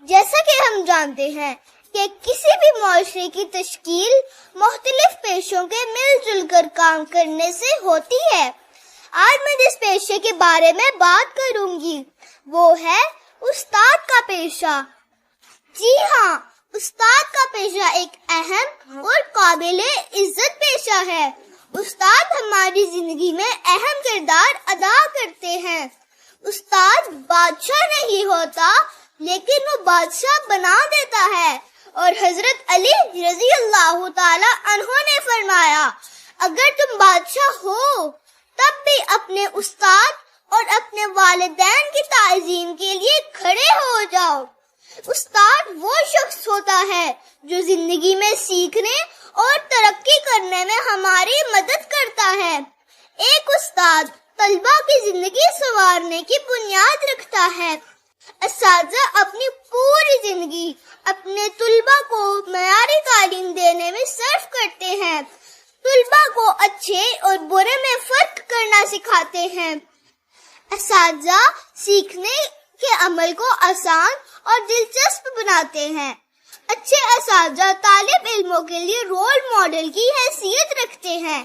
جیسا کہ ہم جانتے ہیں کہ کسی بھی معاشرے کی تشکیل مختلف پیشوں کے مل جل کر کام کرنے سے ہوتی ہے۔ آج میں جس پیشے کے بارے میں بات کروں گی وہ ہے استاد کا پیشہ۔ جی ہاں، استاد کا پیشہ ایک اہم اور قابل عزت پیشہ ہے۔ استاد ہماری زندگی میں اہم کردار ادا کرتے ہیں۔ استاد بادشاہ نہیں ہوتا لیکن وہ بادشاہ بنا دیتا ہے، اور حضرت علی رضی اللہ تعالی عنہ نے فرمایا، اگر تم بادشاہ ہو تب بھی اپنے استاد اور اپنے والدین کی تعظیم کے لیے کھڑے ہو جاؤ۔ استاد وہ شخص ہوتا ہے جو زندگی میں سیکھنے اور ترقی کرنے میں ہماری مدد کرتا ہے۔ ایک استاد طلباء کی زندگی سنوارنے کی بنیاد رکھتا ہے۔ اساتذہ اپنی پوری زندگی اپنے طلباء کو معیاری تعلیم دینے میں صرف کرتے ہیں۔ طلباء کو اچھے اور برے میں فرق کرنا سکھاتے ہیں۔ اساتذہ سیکھنے کے عمل کو آسان اور دلچسپ بناتے ہیں۔ اچھے اساتذہ طالب علموں کے لیے رول ماڈل کی حیثیت رکھتے ہیں۔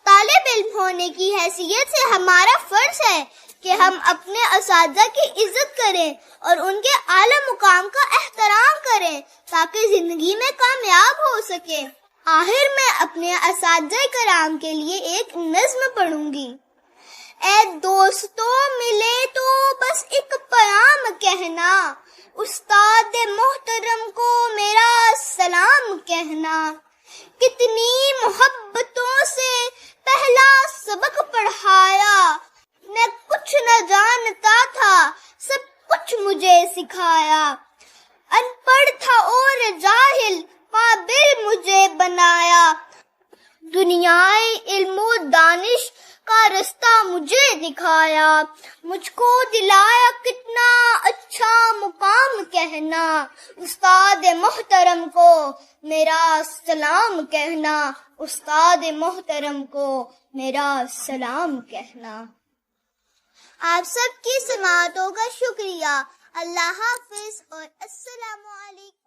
طالب علم ہونے کی حیثیت سے ہمارا فرض ہے کہ ہم اپنے اساتذہ کی عزت کریں اور ان کے اعلیٰ مقام کا احترام کریں تاکہ زندگی میں کامیاب ہو سکیں۔ آخر میں اپنے اساتذہ کرام کے لیے ایک نظم پڑھوں گی۔ اے دوستو ملے تو بس ایک پیام کہنا، استاد محترم کو میرا سلام کہنا۔ کتنی محبتوں سے پہلا سبق پڑھایا، میں کچھ نہ جانتا تھا سب کچھ مجھے سکھایا۔ ان پڑھ تھا اور جاہل قابل مجھے بنایا، دنیائے علم و دانش کا رستہ مجھے دکھایا۔ مجھ کو دلایا کتنا اچھا مقام کہنا، استاد محترم کو میرا سلام کہنا، استاد محترم کو میرا سلام کہنا۔ آپ سب کی سماعتوں کا شکریہ۔ اللہ حافظ اور السلام علیکم۔